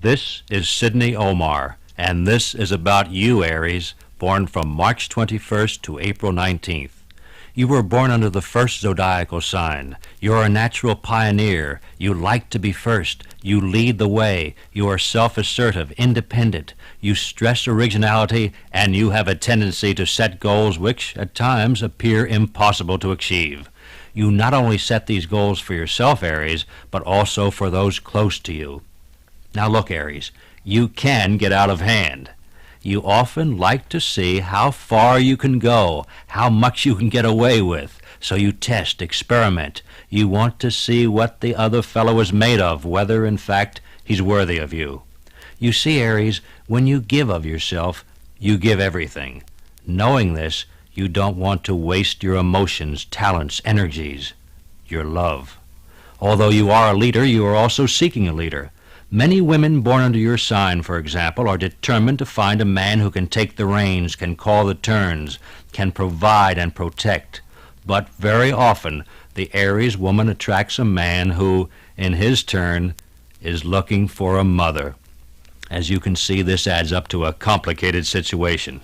This is Sidney Omarr, and this is about you, Aries, born from March 21st to April 19th. You were born under the first zodiacal sign. You're a natural pioneer. You like to be first. You lead the way. You are self-assertive, independent. You stress originality, and you have a tendency to set goals which, at times, appear impossible to achieve. You not only set these goals for yourself, Aries, but also for those close to you. Now look, Aries, you can get out of hand. You often like to see how far you can go, how much you can get away with. So you test, experiment. You want to see what the other fellow is made of, whether, in fact, he's worthy of you. You see, Aries, when you give of yourself, you give everything. Knowing this, you don't want to waste your emotions, talents, energies, your love. Although you are a leader, you are also seeking a leader. Many women born under your sign, for example, are determined to find a man who can take the reins, can call the turns, can provide and protect. But very often, the Aries woman attracts a man who, in his turn, is looking for a mother. As you can see, this adds up to a complicated situation.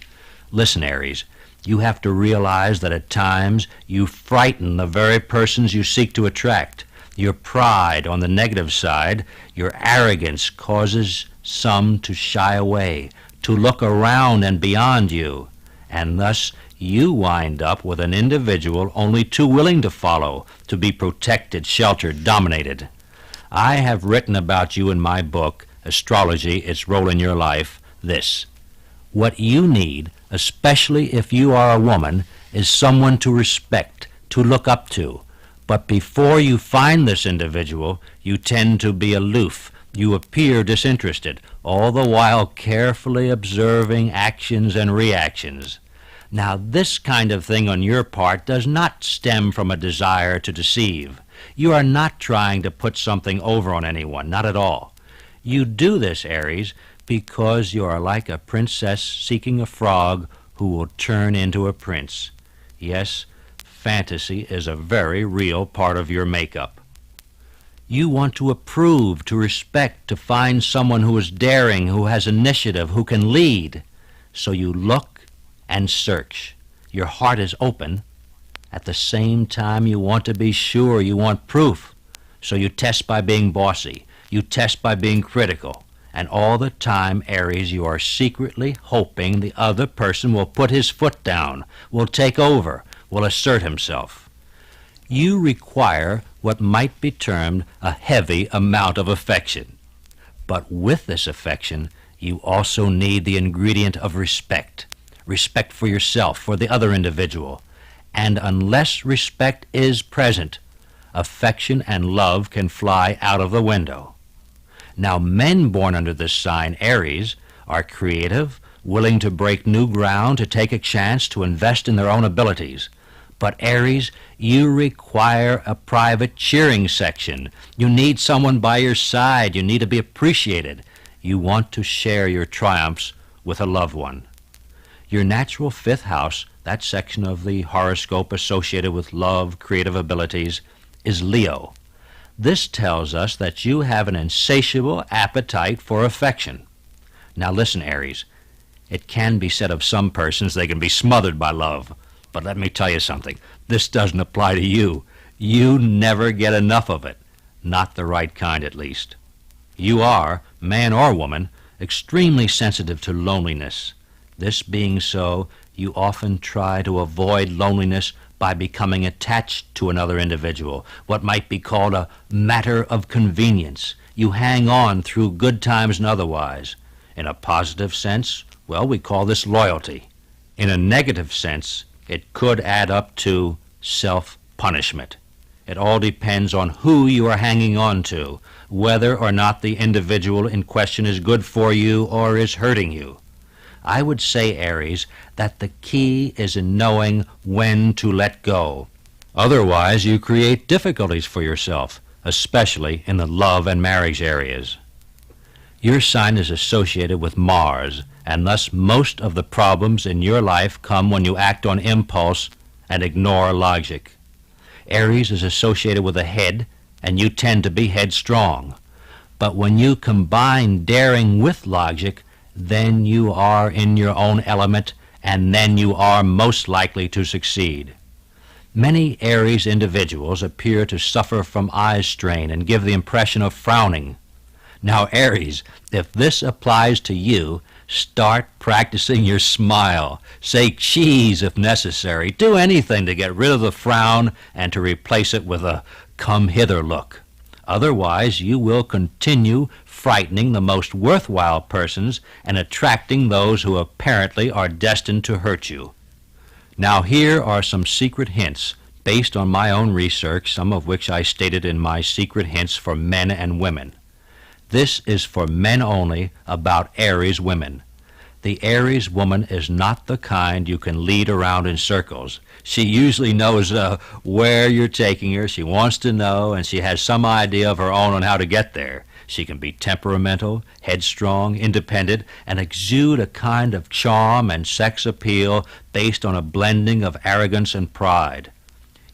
Listen, Aries, you have to realize that at times you frighten the very persons you seek to attract. Your pride on the negative side, your arrogance causes some to shy away, to look around and beyond you, and thus you wind up with an individual only too willing to follow, to be protected, sheltered, dominated. I have written about you in my book, Astrology, Its Role in Your Life, this. What you need, especially if you are a woman, is someone to respect, to look up to. But before you find this individual, you tend to be aloof. You appear disinterested, all the while carefully observing actions and reactions. Now, this kind of thing on your part does not stem from a desire to deceive. You are not trying to put something over on anyone, not at all. You do this, Aries, because you are like a princess seeking a frog who will turn into a prince. Yes, fantasy is a very real part of your makeup. You want to approve, to respect, to find someone who is daring, who has initiative, who can lead. So you look and search. Your heart is open. At the same time, you want to be sure, you want proof. So you test by being bossy. You test by being critical. And all the time, Aries, you are secretly hoping the other person will put his foot down, will take over, will assert himself. You require what might be termed a heavy amount of affection. But with this affection, you also need the ingredient of respect. Respect for yourself, for the other individual. And unless respect is present, affection and love can fly out of the window. Now, men born under this sign, Aries, are creative, willing to break new ground, to take a chance, to invest in their own abilities. But Aries, you require a private cheering section. You need someone by your side. You need to be appreciated. You want to share your triumphs with a loved one. Your natural fifth house, that section of the horoscope associated with love, creative abilities, is Leo. This tells us that you have an insatiable appetite for affection. Now listen, Aries, it can be said of some persons they can be smothered by love. But let me tell you something, this doesn't apply to you. You never get enough of it, not the right kind at least. You are, man or woman, extremely sensitive to loneliness. This being so, you often try to avoid loneliness by becoming attached to another individual, what might be called a matter of convenience. You hang on through good times and otherwise. In a positive sense, well, we call this loyalty. In a negative sense, it could add up to self-punishment. It all depends on who you are hanging on to, whether or not the individual in question is good for you or is hurting you. I would say, Aries, that the key is in knowing when to let go. Otherwise, you create difficulties for yourself, especially in the love and marriage areas. Your sign is associated with Mars, and thus most of the problems in your life come when you act on impulse and ignore logic. Aries is associated with the head, and you tend to be headstrong. But when you combine daring with logic, then you are in your own element, and then you are most likely to succeed. Many Aries individuals appear to suffer from eye strain and give the impression of frowning. Now, Aries, if this applies to you, start practicing your smile. Say cheese if necessary. Do anything to get rid of the frown and to replace it with a come-hither look. Otherwise, you will continue frightening the most worthwhile persons and attracting those who apparently are destined to hurt you. Now, here are some secret hints based on my own research, some of which I stated in my secret hints for men and women. This is for men only about Aries women. The Aries woman is not the kind you can lead around in circles. She usually knows where you're taking her. She wants to know, and she has some idea of her own on how to get there. She can be temperamental, headstrong, independent, and exude a kind of charm and sex appeal based on a blending of arrogance and pride.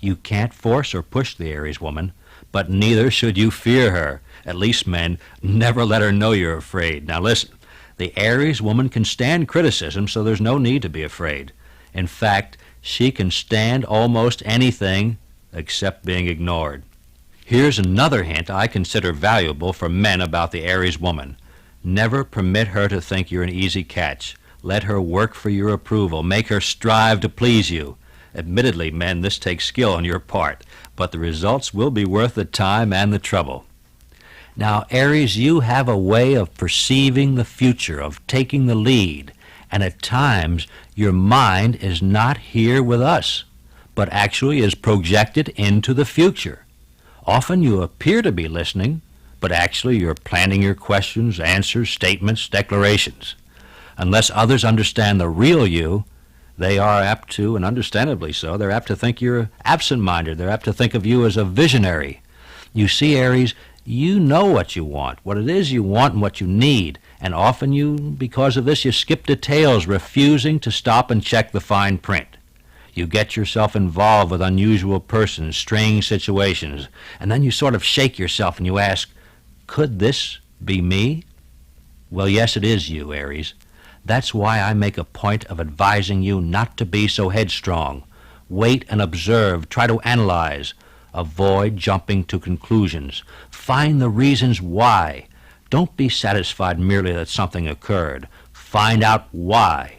You can't force or push the Aries woman, but neither should you fear her. At least, men, never let her know you're afraid. Now listen, the Aries woman can stand criticism, so there's no need to be afraid. In fact, she can stand almost anything except being ignored. Here's another hint I consider valuable for men about the Aries woman. Never permit her to think you're an easy catch. Let her work for your approval. Make her strive to please you. Admittedly, men, this takes skill on your part, but the results will be worth the time and the trouble. Now, Aries, you have a way of perceiving the future, of taking the lead, and at times your mind is not here with us, but actually is projected into the future. Often you appear to be listening, but actually you're planning your questions, answers, statements, declarations. Unless others understand the real you, they are apt to, and understandably so, they're apt to think you're absent-minded. They're apt to think of you as a visionary. You see, Aries, you know what you want, what it is you want and what you need, and often you, because of this, you skip details, refusing to stop and check the fine print. You get yourself involved with unusual persons, strange situations, and then you sort of shake yourself and you ask, could this be me? Well, yes, it is you, Aries. That's why I make a point of advising you not to be so headstrong. Wait and observe, try to analyze. Avoid jumping to conclusions. Find the reasons why. Don't be satisfied merely that something occurred. Find out why.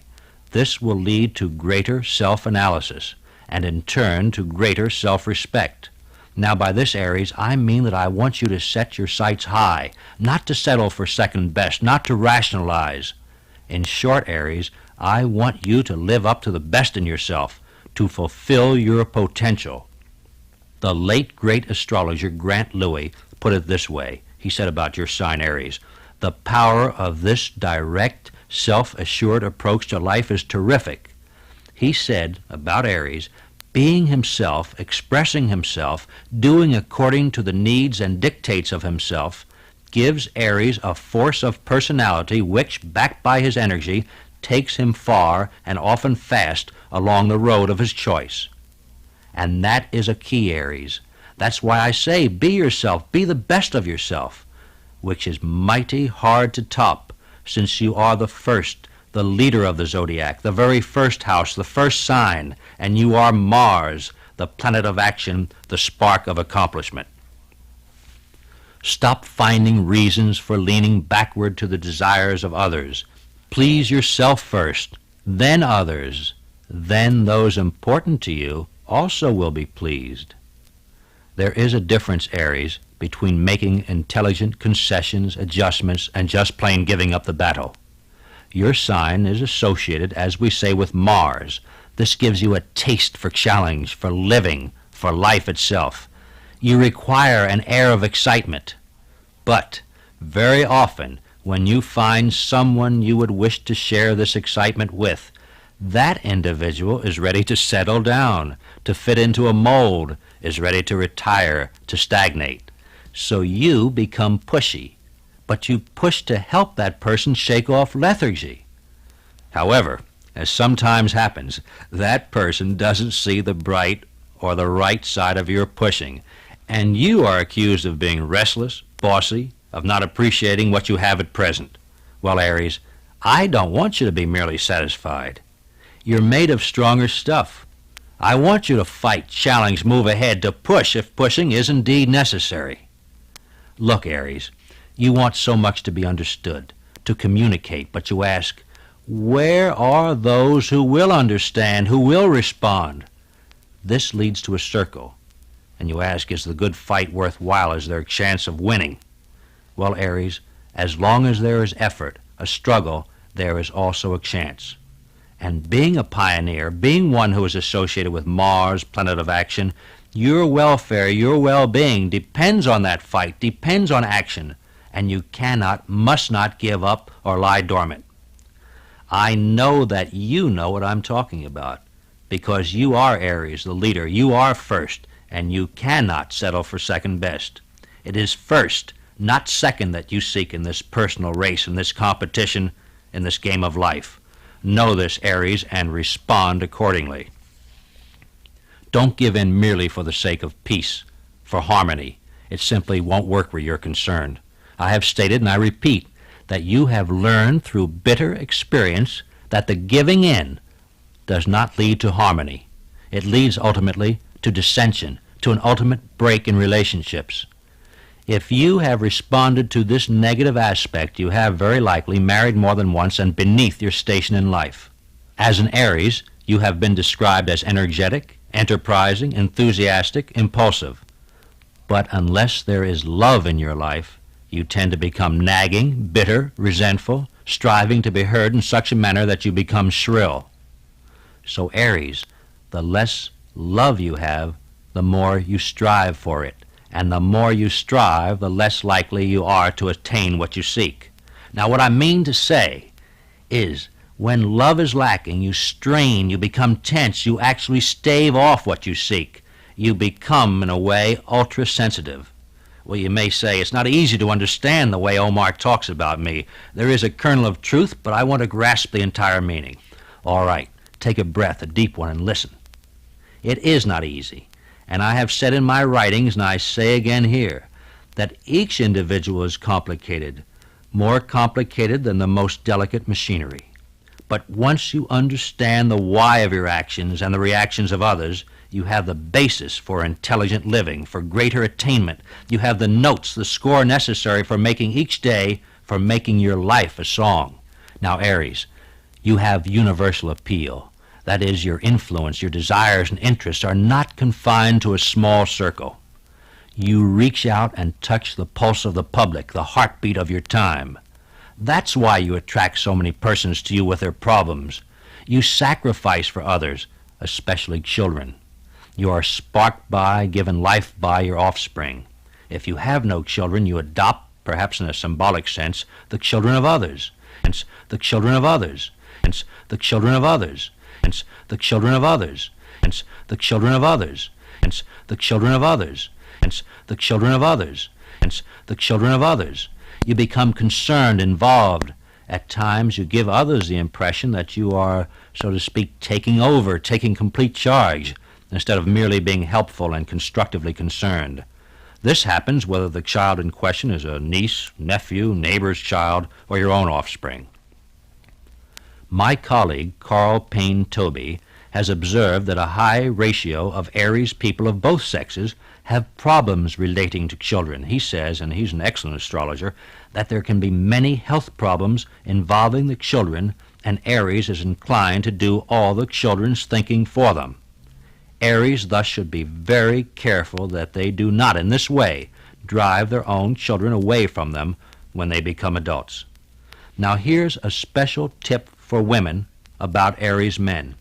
This will lead to greater self-analysis, and in turn to greater self-respect. Now, by this, Aries, I mean that I want you to set your sights high, not to settle for second best, not to rationalize. In short, Aries, I want you to live up to the best in yourself, to fulfill your potential. The late great astrologer Grant Louis put it this way. He said about your sign, Aries, the power of this direct, self-assured approach to life is terrific. He said about Aries, being himself, expressing himself, doing according to the needs and dictates of himself, gives Aries a force of personality which, backed by his energy, takes him far and often fast along the road of his choice. And that is a key, Aries. That's why I say be yourself, be the best of yourself, which is mighty hard to top, since you are the first, the leader of the zodiac, the very first house, the first sign, and you are Mars, the planet of action, the spark of accomplishment. Stop finding reasons for leaning backward to the desires of others. Please yourself first, then others, then those important to you also will be pleased. There is a difference, Aries, between making intelligent concessions, adjustments, and just plain giving up the battle. Your sign is associated, as we say, with Mars. This gives you a taste for challenge, for living, for life itself. You require an air of excitement. But very often, when you find someone you would wish to share this excitement with, that individual is ready to settle down, to fit into a mold, is ready to retire, to stagnate. So you become pushy, but you push to help that person shake off lethargy. However, as sometimes happens, that person doesn't see the bright or the right side of your pushing, and you are accused of being restless, bossy, of not appreciating what you have at present. Well, Aries, I don't want you to be merely satisfied. You're made of stronger stuff. I want you to fight, challenge, move ahead, to push if pushing is indeed necessary. Look, Aries, you want so much to be understood, to communicate, but you ask, where are those who will understand, who will respond? This leads to a circle, and you ask, is the good fight worthwhile? Is there a chance of winning? Well, Aries, as long as there is effort, a struggle, there is also a chance. And being a pioneer, being one who is associated with Mars, planet of action, your welfare, your well-being depends on that fight, depends on action, and you cannot, must not give up or lie dormant. I know that you know what I'm talking about, because you are Aries, the leader. You are first, and you cannot settle for second best. It is first, not second, that you seek in this personal race, in this competition, in this game of life. Know this, Aries, and respond accordingly. Don't give in merely for the sake of peace, for harmony. It simply won't work where you're concerned. I have stated, and I repeat, that you have learned through bitter experience that the giving in does not lead to harmony. It leads ultimately to dissension, to an ultimate break in relationships. If you have responded to this negative aspect, you have very likely married more than once and beneath your station in life. As an Aries, you have been described as energetic, enterprising, enthusiastic, impulsive. But unless there is love in your life, you tend to become nagging, bitter, resentful, striving to be heard in such a manner that you become shrill. So Aries, the less love you have, the more you strive for it. And the more you strive, the less likely you are to attain what you seek. Now, what I mean to say is, when love is lacking, you strain, you become tense, you actually stave off what you seek. You become, in a way, ultra-sensitive. Well, you may say, it's not easy to understand the way Omarr talks about me. There is a kernel of truth, but I want to grasp the entire meaning. All right, take a breath, a deep one, and listen. It is not easy. And I have said in my writings, and I say again here, that each individual is complicated, more complicated than the most delicate machinery. But once you understand the why of your actions and the reactions of others, you have the basis for intelligent living, for greater attainment. You have the notes, the score necessary for making each day, for making your life a song. Now, Aries, you have universal appeal. That is, your influence, your desires and interests are not confined to a small circle. You reach out and touch the pulse of the public, the heartbeat of your time. That's why you attract so many persons to you with their problems. You sacrifice for others, especially children. You are sparked by, given life by your offspring. If you have no children, you adopt, perhaps in a symbolic sense, the children of others. Hence, the children of others. Hence, the children of others. Hence, the children of others. Hence, the children of others. Hence, the children of others. Hence, the children of others. Hence, the children of others. You become concerned, involved. At times you give others the impression that you are, so to speak, taking over, taking complete charge, instead of merely being helpful and constructively concerned. This happens whether the child in question is a niece, nephew, neighbor's child, or your own offspring. My colleague, Carl Payne Tobey, has observed that a high ratio of Aries people of both sexes have problems relating to children. He says, and he's an excellent astrologer, that there can be many health problems involving the children, and Aries is inclined to do all the children's thinking for them. Aries thus should be very careful that they do not in this way drive their own children away from them when they become adults. Now here's a special tip for women about Aries men.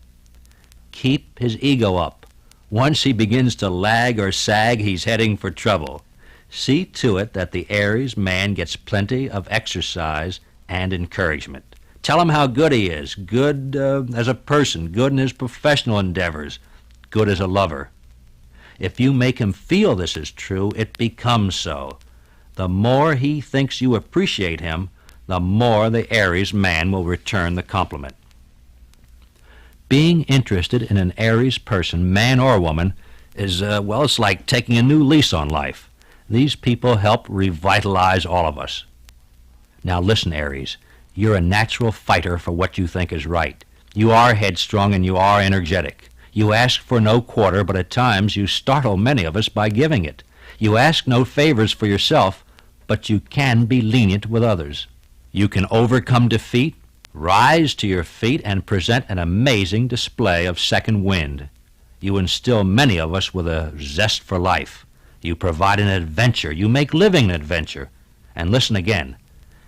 Keep his ego up. Once he begins to lag or sag, he's heading for trouble. See to it that the Aries man gets plenty of exercise and encouragement. Tell him how good he is, good as a person, good in his professional endeavors, good as a lover. If you make him feel this is true, it becomes so. The more he thinks you appreciate him, the more the Aries man will return the compliment. Being interested in an Aries person, man or woman, is, well, it's like taking a new lease on life. These people help revitalize all of us. Now listen, Aries, you're a natural fighter for what you think is right. You are headstrong and you are energetic. You ask for no quarter, but at times you startle many of us by giving it. You ask no favors for yourself, but you can be lenient with others. You can overcome defeat, rise to your feet, and present an amazing display of second wind. You instill many of us with a zest for life. You provide an adventure. You make living an adventure. And listen again.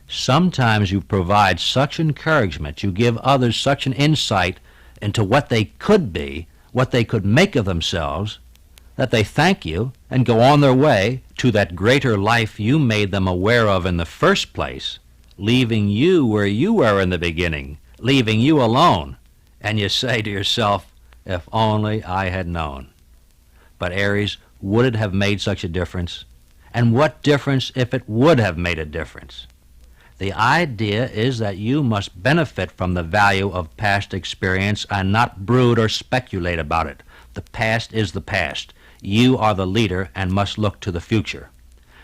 Sometimes you provide such encouragement, you give others such an insight into what they could be, what they could make of themselves, that they thank you and go on their way to that greater life you made them aware of in the first place, leaving you where you were in the beginning, leaving you alone. And you say to yourself, if only I had known. But Aries, would it have made such a difference? And what difference if it would have made a difference? The idea is that you must benefit from the value of past experience and not brood or speculate about it. The past is the past. You are the leader and must look to the future.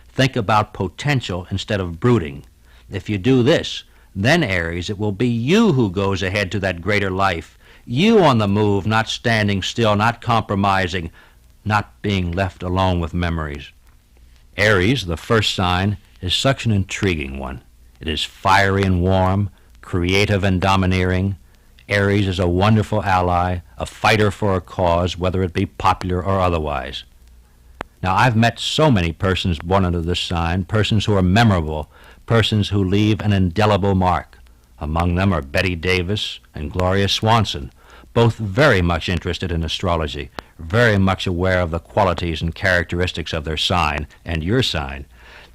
Think about potential instead of brooding. If you do this, then, Aries, it will be you who goes ahead to that greater life. You on the move, not standing still, not compromising, not being left alone with memories. Aries, the first sign, is such an intriguing one. It is fiery and warm, creative and domineering. Aries is a wonderful ally, a fighter for a cause, whether it be popular or otherwise. Now, I've met so many persons born under this sign, persons who are memorable, persons who leave an indelible mark. Among them are Betty Davis and Gloria Swanson, both very much interested in astrology, very much aware of the qualities and characteristics of their sign and your sign.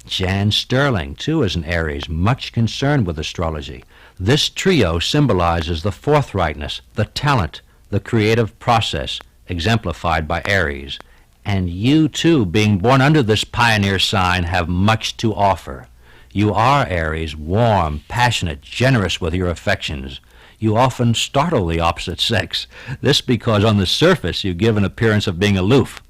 Jan Sterling, too, is an Aries, much concerned with astrology. This trio symbolizes the forthrightness, the talent, the creative process exemplified by Aries. And you, too, being born under this pioneer sign, have much to offer. You are, Aries, warm, passionate, generous with your affections. You often startle the opposite sex. This because on the surface you give an appearance of being aloof.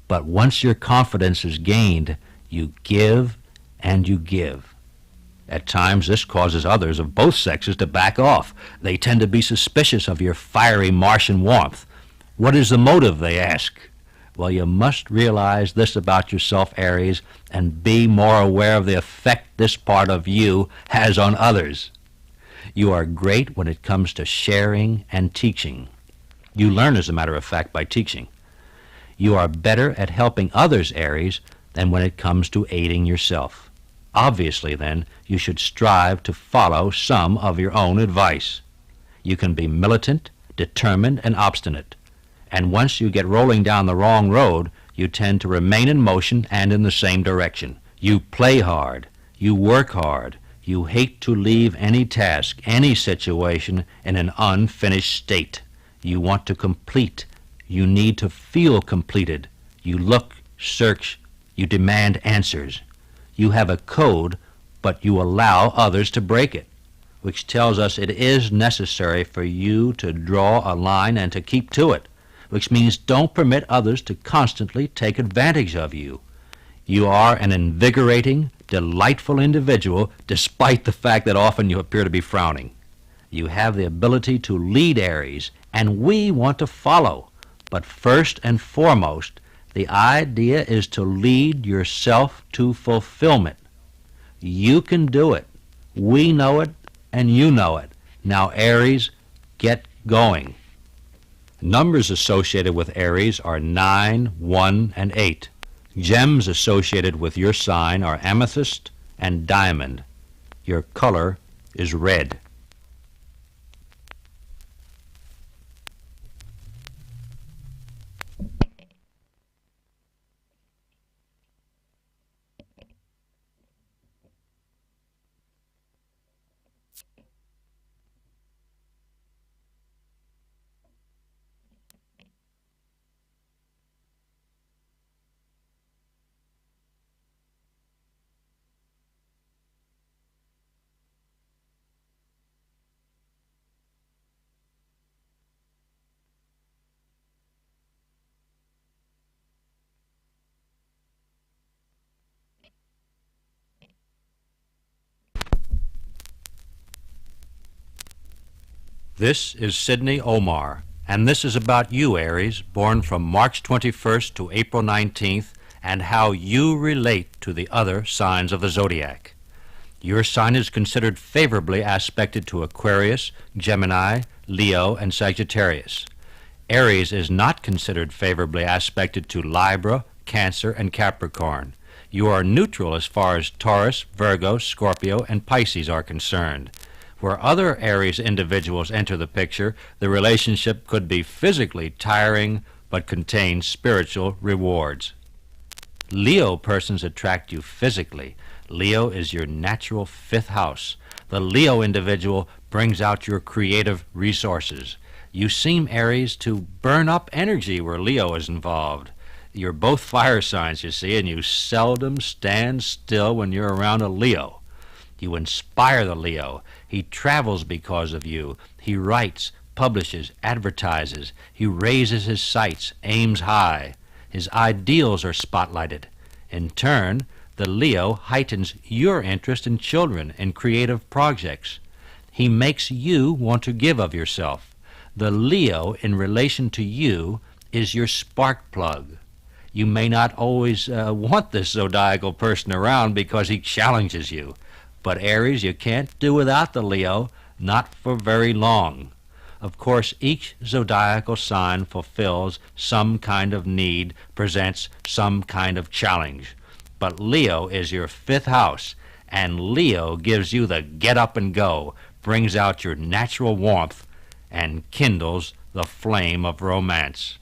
But once your confidence is gained, you give and you give. At times this causes others of both sexes to back off. They tend to be suspicious of your fiery Martian warmth. What is the motive, they ask? Well, you must realize this about yourself, Aries, and be more aware of the effect this part of you has on others. You are great when it comes to sharing and teaching. You learn, as a matter of fact, by teaching. You are better at helping others, Aries, than when it comes to aiding yourself. Obviously, then, you should strive to follow some of your own advice. You can be militant, determined, and obstinate. And once you get rolling down the wrong road, you tend to remain in motion and in the same direction. You play hard. You work hard. You hate to leave any task, any situation, in an unfinished state. You want to complete. You need to feel completed. You look, search. You demand answers. You have a code, but you allow others to break it, which tells us it is necessary for you to draw a line and to keep to it, which means don't permit others to constantly take advantage of you. You are an invigorating, delightful individual, despite the fact that often you appear to be frowning. You have the ability to lead, Aries, and we want to follow. But first and foremost, the idea is to lead yourself to fulfillment. You can do it. We know it, and you know it. Now, Aries, get going. Numbers associated with Aries are 9, 1, and 8. Gems associated with your sign are amethyst and diamond. Your color is red. This is Sidney Omarr, and this is about you, Aries, born from March 21st to April 19th, and how you relate to the other signs of the zodiac. Your sign is considered favorably aspected to Aquarius, Gemini, Leo, and Sagittarius. Aries is not considered favorably aspected to Libra, Cancer, and Capricorn. You are neutral as far as Taurus, Virgo, Scorpio, and Pisces are concerned. Where other Aries individuals enter the picture, the relationship could be physically tiring but contain spiritual rewards. Leo persons attract you physically. Leo is your natural fifth house. The Leo individual brings out your creative resources. You seem, Aries, to burn up energy where Leo is involved. You're both fire signs, you see, and you seldom stand still when you're around a Leo. You inspire the Leo. He travels because of you. He writes, publishes, advertises. He raises his sights, aims high. His ideals are spotlighted. In turn, the Leo heightens your interest in children and creative projects. He makes you want to give of yourself. The Leo, in relation to you, is your spark plug. You may not always want this zodiacal person around because he challenges you. But Aries, you can't do without the Leo, not for very long. Of course, each zodiacal sign fulfills some kind of need, presents some kind of challenge. But Leo is your fifth house, and Leo gives you the get up and go, brings out your natural warmth, and kindles the flame of romance.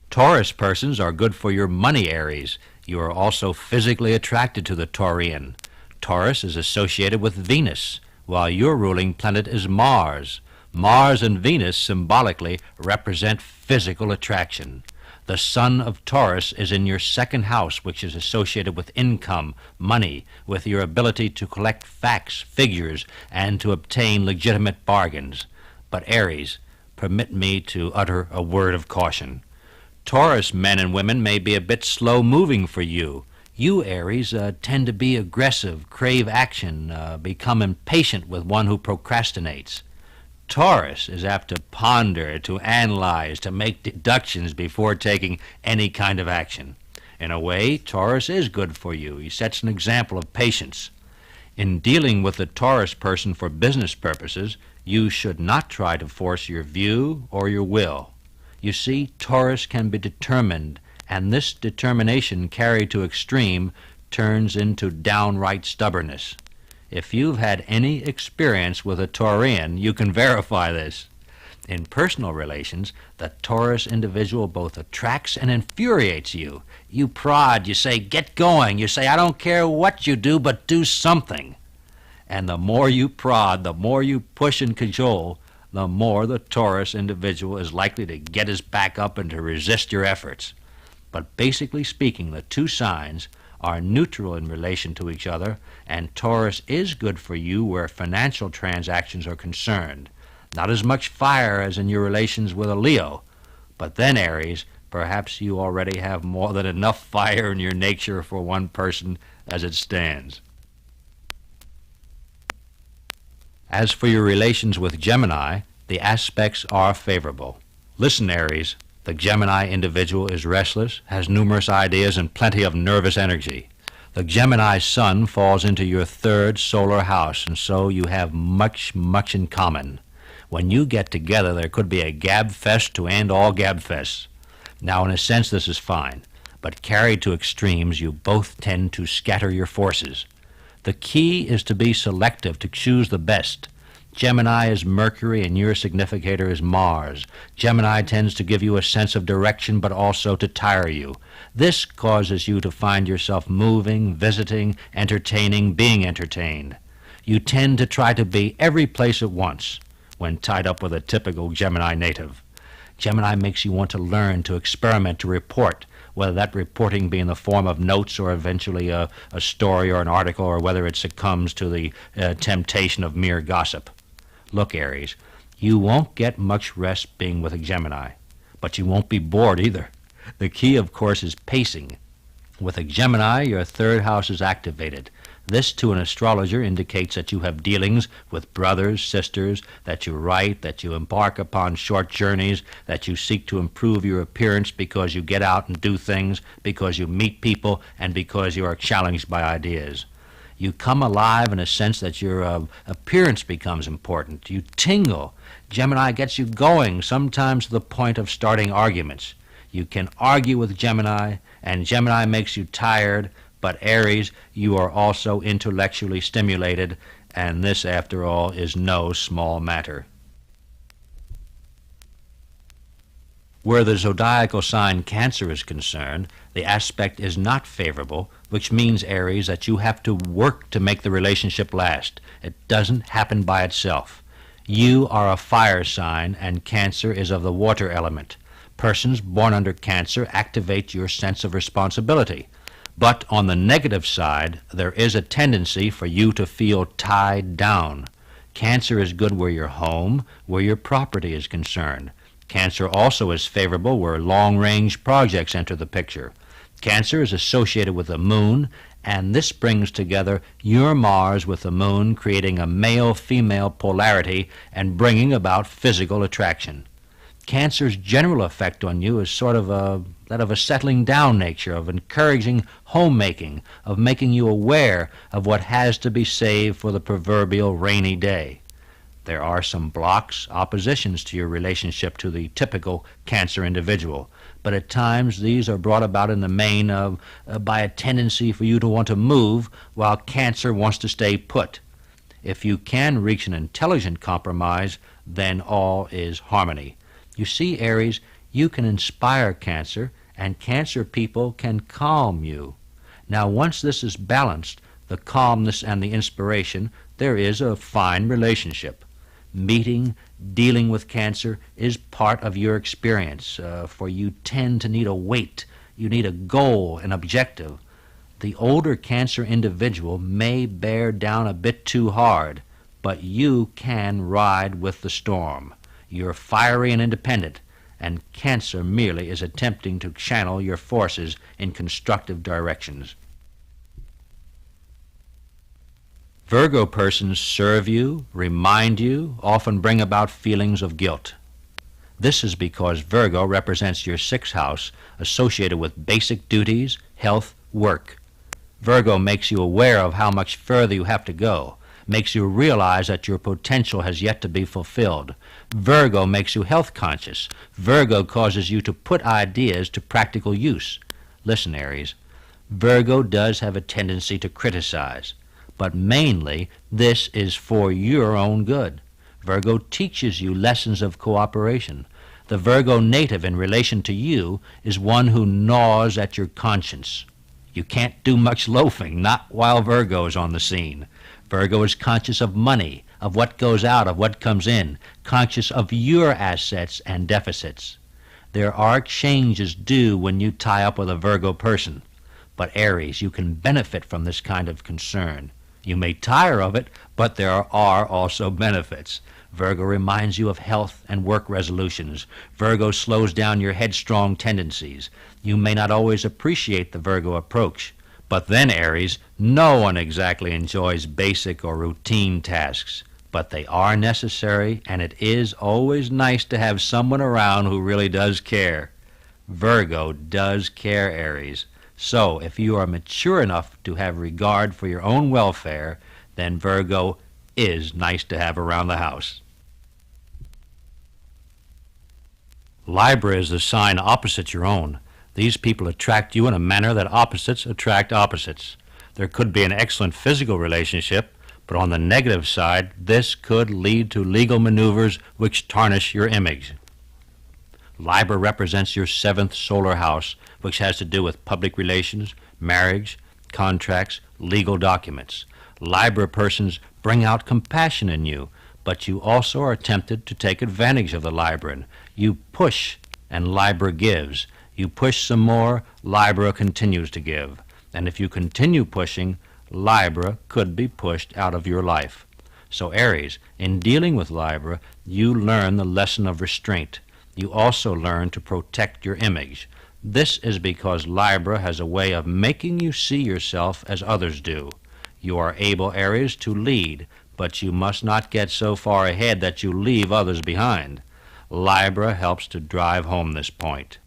Taurus persons are good for your money, Aries. You are also physically attracted to the Taurian. Taurus is associated with Venus, while your ruling planet is Mars. Mars and Venus symbolically represent physical attraction. The sun of Taurus is in your second house, which is associated with income, money, with your ability to collect facts, figures, and to obtain legitimate bargains. But Aries, permit me to utter a word of caution. Taurus men and women may be a bit slow-moving for you. You, Aries, tend to be aggressive, crave action, become impatient with one who procrastinates. Taurus is apt to ponder, to analyze, to make deductions before taking any kind of action. In a way, Taurus is good for you. He sets an example of patience. In dealing with the Taurus person for business purposes, you should not try to force your view or your will. You see, Taurus can be determined, and this determination carried to extreme turns into downright stubbornness. If you've had any experience with a Taurian, you can verify this. In personal relations, the Taurus individual both attracts and infuriates you. You prod, you say, get going. You say, I don't care what you do, but do something. And the more you prod, the more you push and cajole, the more the Taurus individual is likely to get his back up and to resist your efforts. But basically speaking, the two signs are neutral in relation to each other, and Taurus is good for you where financial transactions are concerned. Not as much fire as in your relations with a Leo, but then, Aries, perhaps you already have more than enough fire in your nature for one person as it stands. As for your relations with Gemini, the aspects are favorable. Listen, Aries, the Gemini individual is restless, has numerous ideas, and plenty of nervous energy. The Gemini sun falls into your third solar house, and so you have much in common. When you get together, there could be a gab fest to end all gab fests. Now, in a sense, this is fine, but carried to extremes, you both tend to scatter your forces. The key is to be selective, to choose the best. Gemini is Mercury and your significator is Mars. Gemini tends to give you a sense of direction but also to tire you. This causes you to find yourself moving, visiting, entertaining, being entertained. You tend to try to be every place at once when tied up with a typical Gemini native. Gemini makes you want to learn, to experiment, to report, whether that reporting be in the form of notes or eventually a story or an article, or whether it succumbs to the temptation of mere gossip. Look, Aries, you won't get much rest being with a Gemini, but you won't be bored either. The key, of course, is pacing. With a Gemini, your third house is activated. This to an astrologer indicates that you have dealings with brothers, sisters, that you write, that you embark upon short journeys, that you seek to improve your appearance because you get out and do things, because you meet people, and because you are challenged by ideas. You come alive in a sense that your appearance becomes important. You tingle. Gemini gets you going, sometimes to the point of starting arguments. You can argue with Gemini, and Gemini makes you tired, but Aries, you are also intellectually stimulated, and this, after all, is no small matter. Where the zodiacal sign Cancer is concerned, the aspect is not favorable, which means, Aries, that you have to work to make the relationship last. It doesn't happen by itself. You are a fire sign, and Cancer is of the water element. Persons born under Cancer activate your sense of responsibility. But on the negative side, there is a tendency for you to feel tied down. Cancer is good where your home, where your property is concerned. Cancer also is favorable where long-range projects enter the picture. Cancer is associated with the moon, and this brings together your Mars with the moon, creating a male-female polarity and bringing about physical attraction. Cancer's general effect on you is sort of that of a settling down nature, of encouraging homemaking, of making you aware of what has to be saved for the proverbial rainy day. There are some blocks, oppositions to your relationship to the typical Cancer individual, but at times these are brought about in the main by a tendency for you to want to move while Cancer wants to stay put. If you can reach an intelligent compromise, then all is harmony. You see, Aries, you can inspire Cancer, and Cancer people can calm you. Now, once this is balanced, the calmness and the inspiration, there is a fine relationship. Meeting, dealing with Cancer is part of your experience, for you tend to need a weight. You need a goal, an objective. The older Cancer individual may bear down a bit too hard, but you can ride with the storm. You're fiery and independent, and Cancer merely is attempting to channel your forces in constructive directions. Virgo persons serve you, remind you, often bring about feelings of guilt. This is because Virgo represents your sixth house associated with basic duties, health, work. Virgo makes you aware of how much further you have to go, makes you realize that your potential has yet to be fulfilled. Virgo makes you health conscious. Virgo causes you to put ideas to practical use. Listen, Aries, Virgo does have a tendency to criticize, but mainly this is for your own good. Virgo teaches you lessons of cooperation. The Virgo native in relation to you is one who gnaws at your conscience. You can't do much loafing, not while Virgo is on the scene. Virgo is conscious of money, of what goes out, of what comes in, conscious of your assets and deficits. There are exchanges due when you tie up with a Virgo person. But Aries, you can benefit from this kind of concern. You may tire of it, but there are also benefits. Virgo reminds you of health and work resolutions. Virgo slows down your headstrong tendencies. You may not always appreciate the Virgo approach. But then, Aries, no one exactly enjoys basic or routine tasks. But they are necessary, and it is always nice to have someone around who really does care. Virgo does care, Aries. So, if you are mature enough to have regard for your own welfare, then Virgo is nice to have around the house. Libra is the sign opposite your own. These people attract you in a manner that opposites attract opposites. There could be an excellent physical relationship, but on the negative side, this could lead to legal maneuvers which tarnish your image. Libra represents your seventh solar house, which has to do with public relations, marriage, contracts, legal documents. Libra persons bring out compassion in you, but you also are tempted to take advantage of the Libran. You push, and Libra gives. You push some more, Libra continues to give. And if you continue pushing, Libra could be pushed out of your life. So Aries, in dealing with Libra, you learn the lesson of restraint. You also learn to protect your image. This is because Libra has a way of making you see yourself as others do. You are able, Aries, to lead, but you must not get so far ahead that you leave others behind. Libra helps to drive home this point.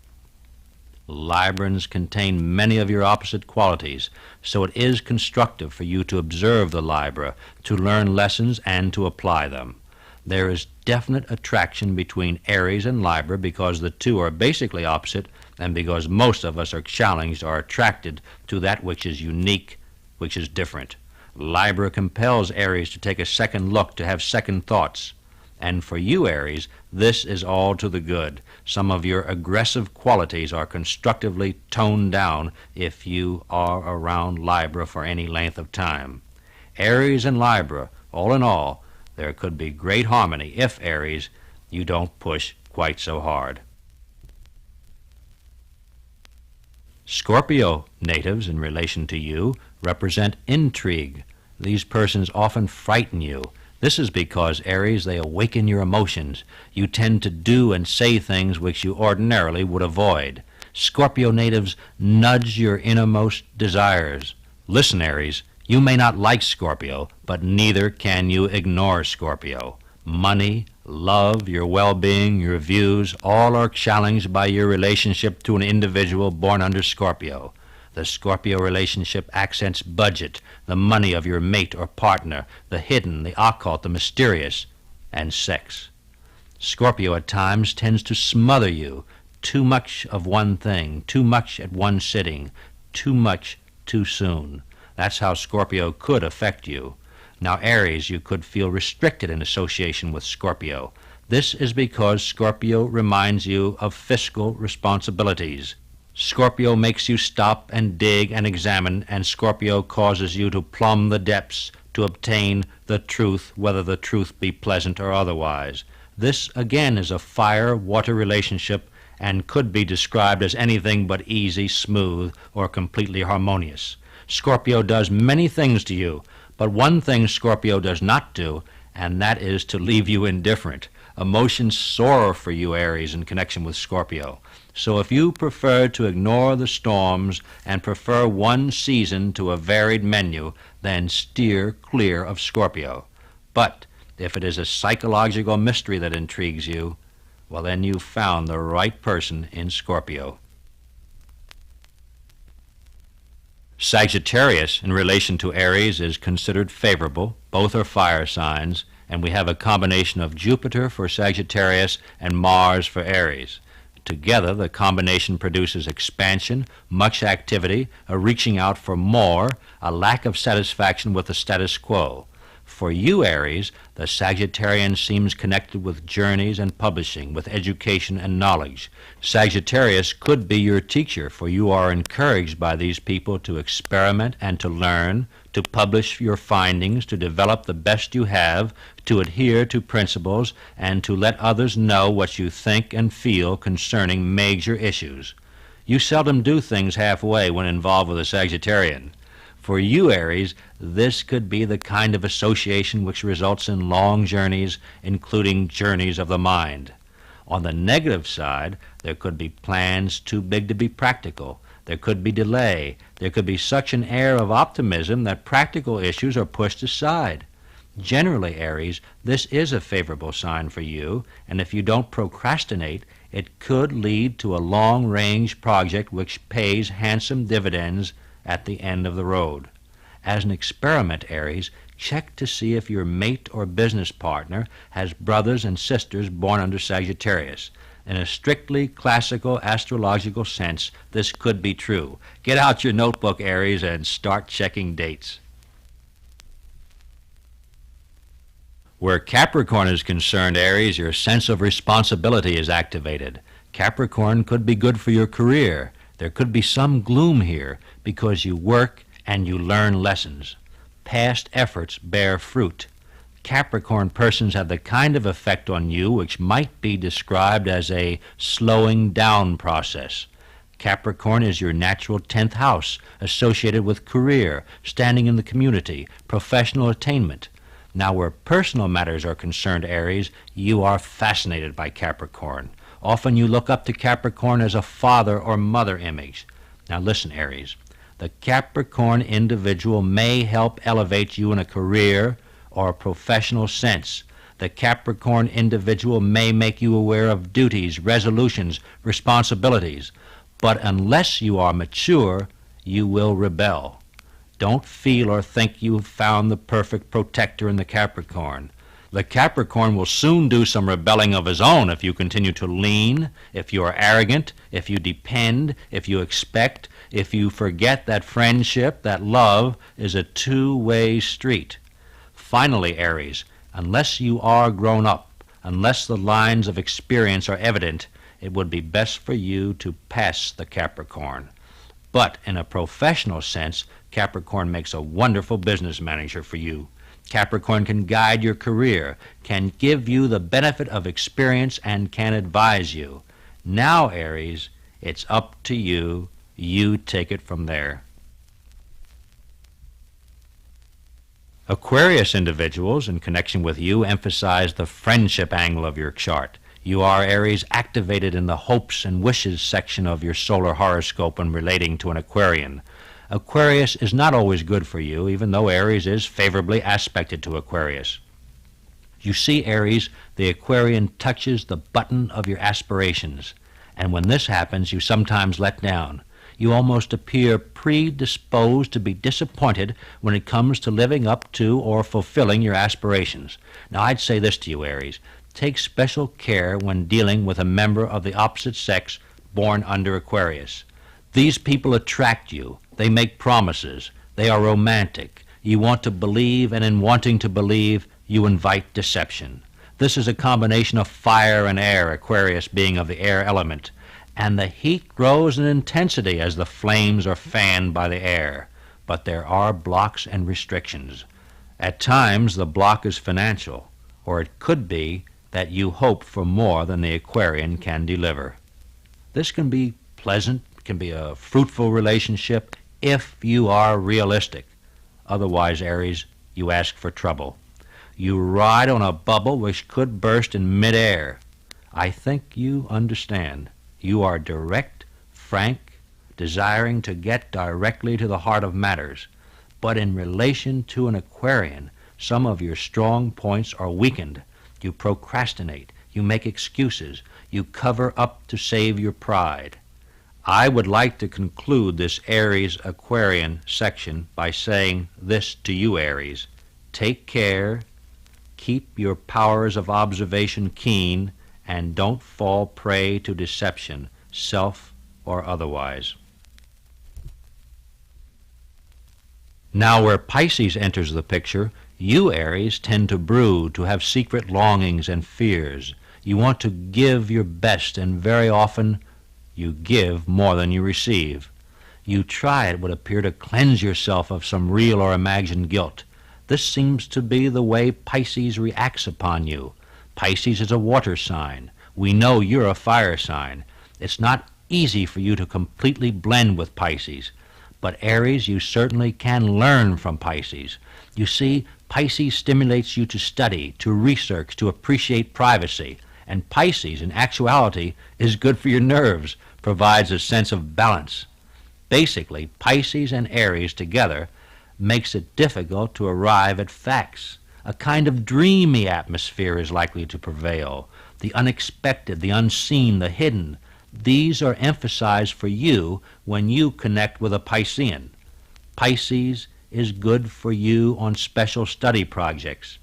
Librans contain many of your opposite qualities, so it is constructive for you to observe the Libra, to learn lessons and to apply them. There is definite attraction between Aries and Libra because the two are basically opposite and because most of us are challenged or attracted to that which is unique, which is different. Libra compels Aries to take a second look, to have second thoughts. And for you, Aries, this is all to the good. Some of your aggressive qualities are constructively toned down if you are around Libra for any length of time. Aries and Libra, all in all, there could be great harmony if, Aries, you don't push quite so hard. Scorpio natives, in relation to you, represent intrigue. These persons often frighten you. This is because, Aries, they awaken your emotions. You tend to do and say things which you ordinarily would avoid. Scorpio natives nudge your innermost desires. Listen, Aries, you may not like Scorpio, but neither can you ignore Scorpio. Money, love, your well-being, your views, all are challenged by your relationship to an individual born under Scorpio. The Scorpio relationship accents budget, the money of your mate or partner, the hidden, the occult, the mysterious, and sex. Scorpio at times tends to smother you. Too much of one thing, too much at one sitting, too much too soon. That's how Scorpio could affect you. Now, Aries, you could feel restricted in association with Scorpio. This is because Scorpio reminds you of fiscal responsibilities. Scorpio makes you stop and dig and examine, and Scorpio causes you to plumb the depths to obtain the truth, whether the truth be pleasant or otherwise. This, again, is a fire-water relationship and could be described as anything but easy, smooth, or completely harmonious. Scorpio does many things to you, but one thing Scorpio does not do, and that is to leave you indifferent. Emotions soar for you, Aries, in connection with Scorpio. So if you prefer to ignore the storms and prefer one season to a varied menu, then steer clear of Scorpio. But if it is a psychological mystery that intrigues you, well, then you've found the right person in Scorpio. Sagittarius, in relation to Aries, is considered favorable. Both are fire signs, and we have a combination of Jupiter for Sagittarius and Mars for Aries. Together, the combination produces expansion, much activity, a reaching out for more, a lack of satisfaction with the status quo. For you, Aries, the Sagittarian seems connected with journeys and publishing, with education and knowledge. Sagittarius could be your teacher, for you are encouraged by these people to experiment and to learn, to publish your findings, to develop the best you have, to adhere to principles, and to let others know what you think and feel concerning major issues. You seldom do things halfway when involved with a Sagittarian. For you, Aries, this could be the kind of association which results in long journeys, including journeys of the mind. On the negative side, there could be plans too big to be practical. There could be delay. There could be such an air of optimism that practical issues are pushed aside. Generally, Aries, this is a favorable sign for you, and if you don't procrastinate, it could lead to a long-range project which pays handsome dividends at the end of the road. As an experiment, Aries, check to see if your mate or business partner has brothers and sisters born under Sagittarius. In a strictly classical astrological sense, this could be true. Get out your notebook, Aries, and start checking dates. Where Capricorn is concerned, Aries, your sense of responsibility is activated. Capricorn could be good for your career. There could be some gloom here because you work and you learn lessons. Past efforts bear fruit. Capricorn persons have the kind of effect on you which might be described as a slowing down process. Capricorn is your natural 10th house, associated with career, standing in the community, professional attainment. Now, where personal matters are concerned, Aries, you are fascinated by Capricorn. Often you look up to Capricorn as a father or mother image. Now listen, Aries, The Capricorn individual may help elevate you in a career or a professional sense. The Capricorn individual may make you aware of duties, resolutions, responsibilities. But unless you are mature, you will rebel. Don't feel or think you've found the perfect protector in the Capricorn. The Capricorn will soon do some rebelling of his own if you continue to lean, if you are arrogant, if you depend, if you expect, if you forget that friendship, that love, is a two-way street. Finally, Aries, unless you are grown up, unless the lines of experience are evident, it would be best for you to pass the Capricorn. But in a professional sense, Capricorn makes a wonderful business manager for you. Capricorn can guide your career, can give you the benefit of experience, and can advise you. Now, Aries, it's up to you. You take it from there. Aquarius individuals, in connection with you, emphasize the friendship angle of your chart. You are, Aries, activated in the hopes and wishes section of your solar horoscope when relating to an Aquarian. Aquarius is not always good for you, even though Aries is favorably aspected to Aquarius. You see, Aries, the Aquarian touches the button of your aspirations, and when this happens, you sometimes let down. You almost appear predisposed to be disappointed when it comes to living up to or fulfilling your aspirations. Now, I'd say this to you, Aries. Take special care when dealing with a member of the opposite sex born under Aquarius. These people attract you. They make promises. They are romantic. You want to believe, and in wanting to believe, you invite deception. This is a combination of fire and air, Aquarius being of the air element, and the heat grows in intensity as the flames are fanned by the air. But there are blocks and restrictions. At times, the block is financial, or it could be that you hope for more than the Aquarian can deliver. This can be pleasant, can be a fruitful relationship if you are realistic. Otherwise, Aries, you ask for trouble. You ride on a bubble which could burst in midair. I think you understand. You are direct, frank, desiring to get directly to the heart of matters. But in relation to an Aquarian, some of your strong points are weakened. You procrastinate. You make excuses. You cover up to save your pride. I would like to conclude this Aries Aquarian section by saying this to you, Aries. Take care, keep your powers of observation keen, and don't fall prey to deception, self or otherwise. Now, where Pisces enters the picture, you, Aries, tend to brood, to have secret longings and fears. You want to give your best, and very often you give more than you receive. You try, it would appear, to cleanse yourself of some real or imagined guilt. This seems to be the way Pisces reacts upon you. Pisces is a water sign. We know you're a fire sign. It's not easy for you to completely blend with Pisces. But Aries, you certainly can learn from Pisces. You see, Pisces stimulates you to study, to research, to appreciate privacy. And Pisces, in actuality, is good for your nerves, provides a sense of balance. Basically, Pisces and Aries together makes it difficult to arrive at facts. A kind of dreamy atmosphere is likely to prevail. The unexpected, the unseen, the hidden, these are emphasized for you when you connect with a Piscean. Pisces is good for you on special study projects,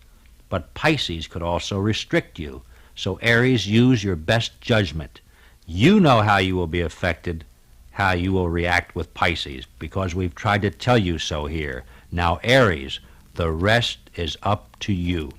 but Pisces could also restrict you. So Aries, use your best judgment. You know how you will be affected, how you will react with Pisces, because we've tried to tell you so here. Now, Aries, the rest is up to you.